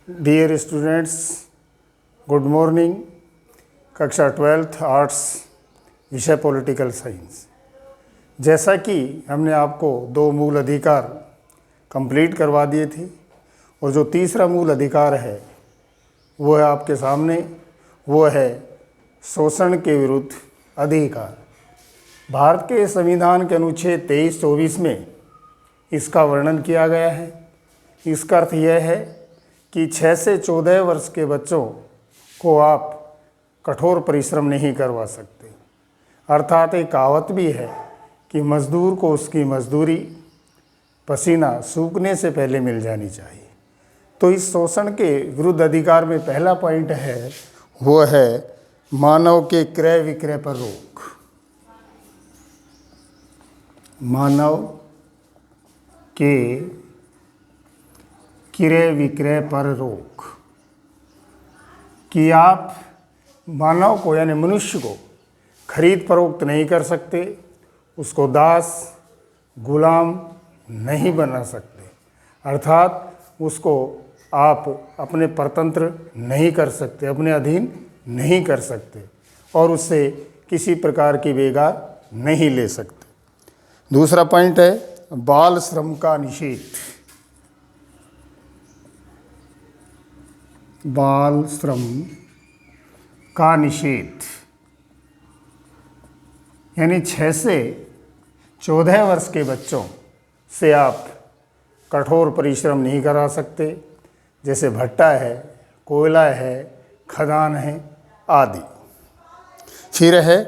Dear students, good morning. कक्षा 12th arts, विषय political science. जैसा कि हमने आपको 2 मूल अधिकार कंप्लीट करवा दिए थे और जो तीसरा मूल अधिकार है वो है आपके सामने, वो है शोषण के विरुद्ध अधिकार। भारत के संविधान के अनुच्छेद 23-24 में इसका वर्णन किया गया है। इसका अर्थ यह है कि 6 से 14 वर्ष के बच्चों को आप कठोर परिश्रम नहीं करवा सकते। अर्थात एक कहावत भी है कि मजदूर को उसकी मजदूरी पसीना सूखने से पहले मिल जानी चाहिए। तो इस शोषण के विरुद्ध अधिकार में पहला पॉइंट है, वो है मानव के क्रय विक्रय पर रोक। मानव के क्रय विक्रय पर रोक, कि आप मानव को यानी मनुष्य को खरीद फरोख्त नहीं कर सकते, उसको दास गुलाम नहीं बना सकते। अर्थात उसको आप अपने परतंत्र नहीं कर सकते, अपने अधीन नहीं कर सकते और उससे किसी प्रकार की बेगार नहीं ले सकते। दूसरा पॉइंट है बाल श्रम का निषेध। बाल श्रम का निषेध यानी 6 से 14 वर्ष के बच्चों से आप कठोर परिश्रम नहीं करा सकते, जैसे भट्टा है, कोयला है, खदान है आदि। फिर है,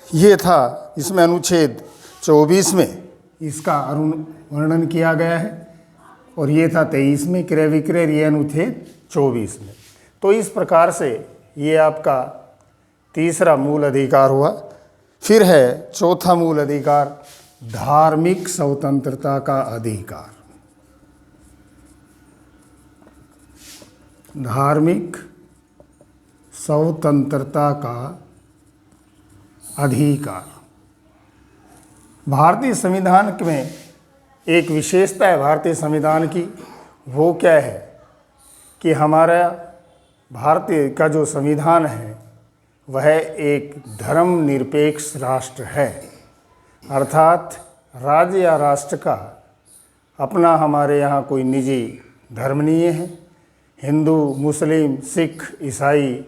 ये था इसमें अनुच्छेद 24 में इसका वर्णन किया गया है और ये था 23 में क्रय विक्रय, ये अनुच्छेद 24 में। तो इस प्रकार से ये आपका तीसरा मूल अधिकार हुआ। फिर है चौथा मूल अधिकार, धार्मिक स्वतंत्रता का अधिकार। धार्मिक स्वतंत्रता का अधिकार। भारतीय संविधान में एक विशेषता है भारतीय संविधान की, वो क्या है कि हमारा भारतीय का जो संविधान है वह एक धर्मनिरपेक्ष राष्ट्र है। अर्थात राज्य या राष्ट्र का अपना हमारे यहाँ कोई निजी धर्म नहीं है। हिंदू, मुस्लिम, सिख, ईसाई,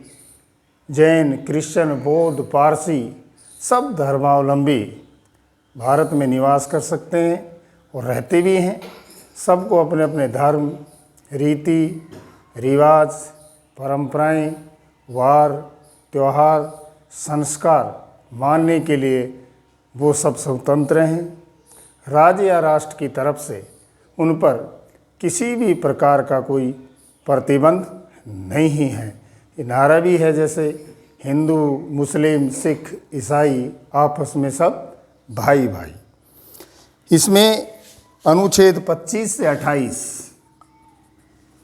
जैन, क्रिश्चियन, बौद्ध, पारसी सब धर्मावलंबी भारत में निवास कर सकते हैं और रहते भी हैं। सबको अपने अपने धर्म, रीति रिवाज, परंपराएं, वार, त्यौहार, संस्कार मानने के लिए वो सब स्वतंत्र हैं। राज्य या राष्ट्र की तरफ से उन पर किसी भी प्रकार का कोई प्रतिबंध नहीं है। ये नारा भी है, जैसे हिंदू, मुस्लिम, सिख, ईसाई आपस में सब भाई भाई। इसमें अनुच्छेद 25 से 28,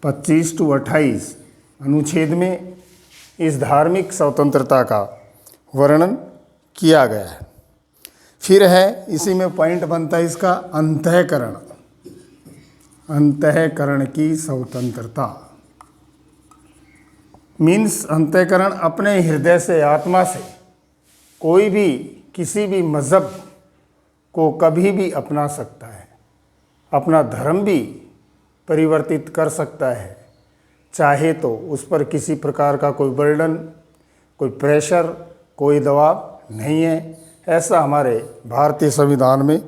25 to 28 अनुच्छेद में इस धार्मिक स्वतंत्रता का वर्णन किया गया है। फिर है, इसी में पॉइंट बनता है इसका, अंतःकरण। अंतःकरण की स्वतंत्रता मीन्स अंतःकरण, अपने हृदय से, आत्मा से कोई भी किसी भी मज़हब को कभी भी अपना सकता है, अपना धर्म भी परिवर्तित कर सकता है, चाहे तो उस पर किसी प्रकार का कोई बर्डन, कोई प्रेशर, कोई दबाव नहीं है। ऐसा हमारे भारतीय संविधान में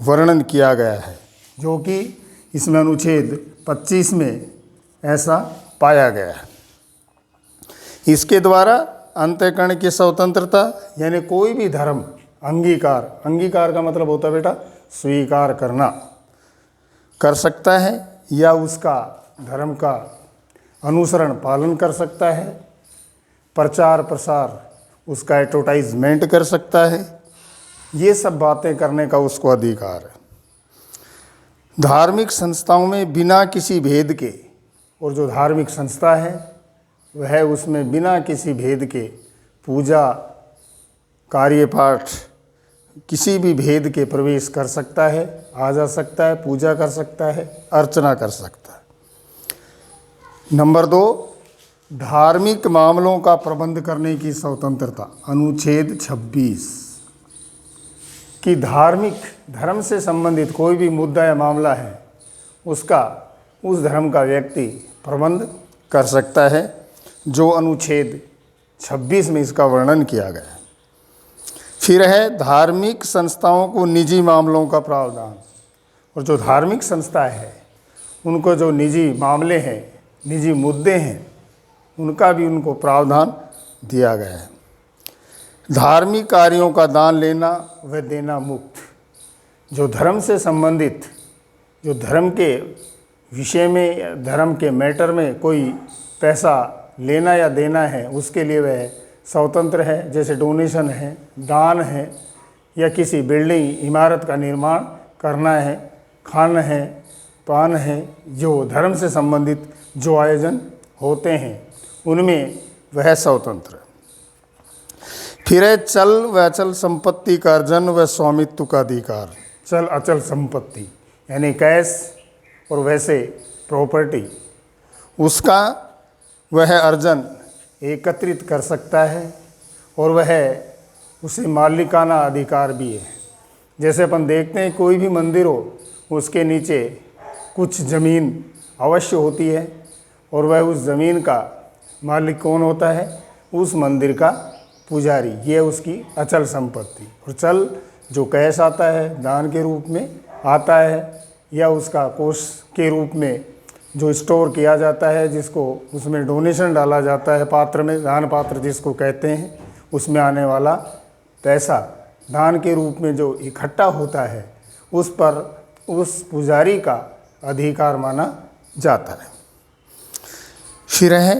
वर्णन किया गया है, जो कि इसमें अनुच्छेद 25 में ऐसा पाया गया है। इसके द्वारा अंतःकरण की स्वतंत्रता यानी कोई भी धर्म अंगीकार, अंगीकार का मतलब होता है बेटा स्वीकार करना, कर सकता है या उसका धर्म का अनुसरण पालन कर सकता है, प्रचार प्रसार उसका एडवर्टाइजमेंट कर सकता है, ये सब बातें करने का उसको अधिकार है। धार्मिक संस्थाओं में बिना किसी भेद के, और जो धार्मिक संस्था है वह उसमें बिना किसी भेद के पूजा, कार्यपाठ, किसी भी भेद के प्रवेश कर सकता है, आ जा सकता है, पूजा कर सकता है, अर्चना कर सकता है। नंबर 2, धार्मिक मामलों का प्रबंध करने की स्वतंत्रता। अनुच्छेद 26 कि धार्मिक धर्म से संबंधित कोई भी मुद्दा या मामला है उसका उस धर्म का व्यक्ति प्रबंध कर सकता है, जो अनुच्छेद 26 में इसका वर्णन किया गया है। फिर है धार्मिक संस्थाओं को निजी मामलों का प्रावधान। और जो धार्मिक संस्था है उनको जो निजी मामले हैं, निजी मुद्दे हैं, उनका भी उनको प्रावधान दिया गया है। धार्मिक कार्यों का दान लेना व देना मुक्त। जो धर्म से संबंधित, जो धर्म के विषय में, धर्म के मैटर में कोई पैसा लेना या देना है, उसके लिए वह स्वतंत्र है। जैसे डोनेशन है, दान है, या किसी बिल्डिंग इमारत का निर्माण करना है, खाना है, पान है, जो धर्म से संबंधित जो आयोजन होते हैं उनमें वह स्वतंत्र है। फिर है चल व अचल संपत्ति का अर्जन व स्वामित्व का अधिकार। चल अचल संपत्ति यानी कैश और वैसे प्रॉपर्टी, उसका वह अर्जन एकत्रित कर सकता है और वह उसे मालिकाना अधिकार भी है। जैसे अपन देखते हैं कोई भी मंदिर हो, उसके नीचे कुछ ज़मीन अवश्य होती है और वह उस ज़मीन का मालिक कौन होता है? उस मंदिर का पुजारी। ये उसकी अचल संपत्ति। और चल जो कैश आता है, दान के रूप में आता है, या उसका कोष के रूप में जो स्टोर किया जाता है, जिसको उसमें डोनेशन डाला जाता है, पात्र में, दान पात्र जिसको कहते हैं, उसमें आने वाला पैसा दान के रूप में जो इकट्ठा होता है, उस पर उस पुजारी का अधिकार माना जाता है। फिर है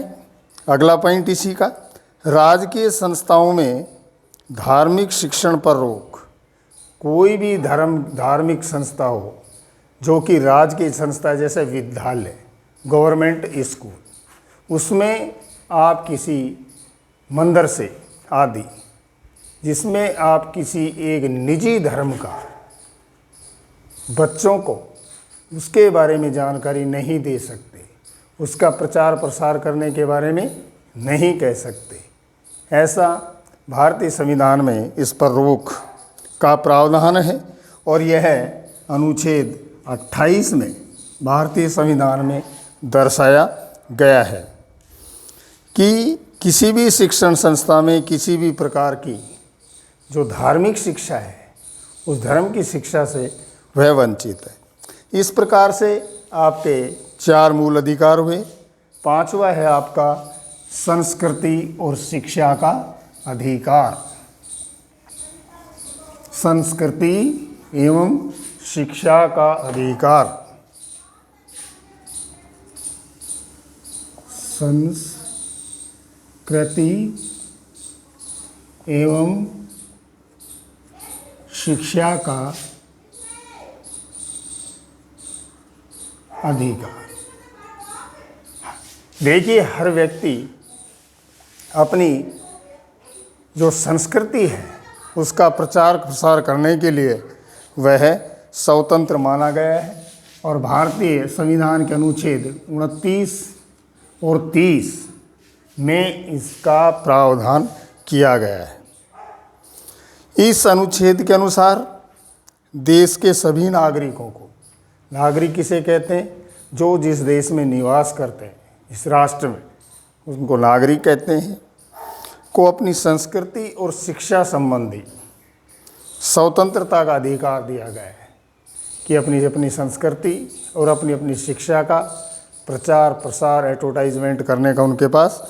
अगला पॉइंट इसी का, राजकीय संस्थाओं में धार्मिक शिक्षण पर रोक। कोई भी धार्मिक संस्था हो जो कि राजकीय संस्था, जैसे विद्यालय, गवर्नमेंट स्कूल, उसमें आप किसी मंदिर से आदि जिसमें आप किसी एक निजी धर्म का बच्चों को उसके बारे में जानकारी नहीं दे सकते, उसका प्रचार प्रसार करने के बारे में नहीं कह सकते। ऐसा भारतीय संविधान में इस पर रोक का प्रावधान है और यह अनुच्छेद 28 में भारतीय संविधान में दर्शाया गया है कि किसी भी शिक्षण संस्था में किसी भी प्रकार की जो धार्मिक शिक्षा है, उस धर्म की शिक्षा से वह वंचित है। इस प्रकार से आपके 4 मूल अधिकार हुए। 5वां है आपका संस्कृति और शिक्षा का अधिकार। संस्कृति एवं शिक्षा का अधिकार। संस्कृति एवं शिक्षा का अधिकार। देखिए, हर व्यक्ति अपनी जो संस्कृति है उसका प्रचार प्रसार करने के लिए वह स्वतंत्र माना गया है और भारतीय संविधान के अनुच्छेद 29 और 30 में इसका प्रावधान किया गया है। इस अनुच्छेद के अनुसार देश के सभी नागरिकों को, नागरिक किसे कहते हैं? जो जिस देश में निवास करते हैं, इस राष्ट्र में, उनको नागरिक कहते हैं, को अपनी संस्कृति और शिक्षा संबंधी स्वतंत्रता का अधिकार दिया गया है कि अपनी अपनी संस्कृति और अपनी अपनी शिक्षा का प्रचार प्रसार, एडवर्टाइजमेंट करने का उनके पास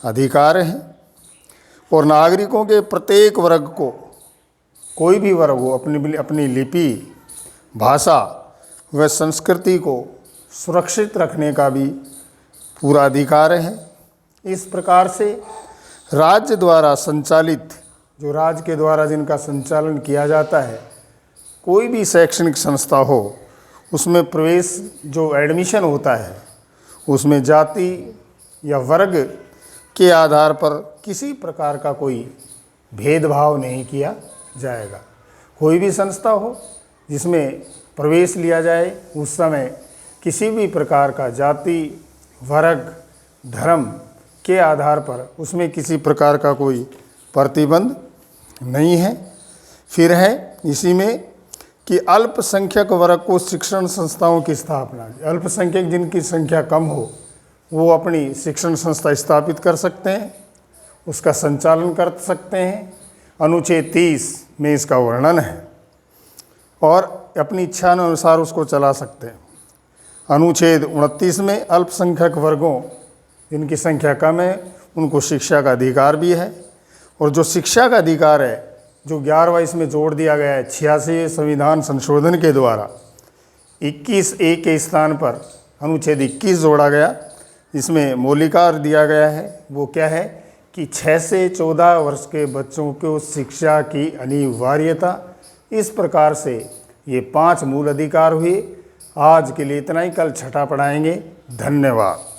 अधिकार है। और नागरिकों के प्रत्येक वर्ग को, कोई भी वर्ग हो, अपनी लिपि, भाषा व संस्कृति को सुरक्षित रखने का भी पूरा अधिकार है। इस प्रकार से राज्य द्वारा संचालित, जो राज्य के द्वारा जिनका संचालन किया जाता है, कोई भी शैक्षणिक संस्था हो, उसमें प्रवेश जो एडमिशन होता है, उसमें जाति या वर्ग के आधार पर किसी प्रकार का कोई भेदभाव नहीं किया जाएगा। कोई भी संस्था हो जिसमें प्रवेश लिया जाए, उस समय किसी भी प्रकार का जाति, वर्ग धर्म के आधार पर उसमें किसी प्रकार का कोई प्रतिबंध नहीं है। फिर है इसी में कि अल्पसंख्यक वर्ग को शिक्षण संस्थाओं की स्थापना, अल्पसंख्यक जिनकी संख्या कम हो वो अपनी शिक्षण संस्था स्थापित कर सकते हैं, उसका संचालन कर सकते हैं। अनुच्छेद 30 में इसका वर्णन है और अपनी इच्छा अनुसार उसको चला सकते हैं। अनुच्छेद 29 में अल्पसंख्यक वर्गों जिनकी संख्या कम है उनको शिक्षा का अधिकार भी है। और जो शिक्षा का अधिकार है जो 11वां इसमें जोड़ दिया गया है 86 संविधान संशोधन के द्वारा 21A के स्थान पर अनुच्छेद 21 जोड़ा गया, जिसमें मौलिकाधिकार दिया गया है। वो क्या है कि 6 से 14 वर्ष के बच्चों को शिक्षा की अनिवार्यता। इस प्रकार से ये 5 मूल अधिकार हुए। आज के लिए इतना ही, कल छठा पढ़ाएंगे। धन्यवाद।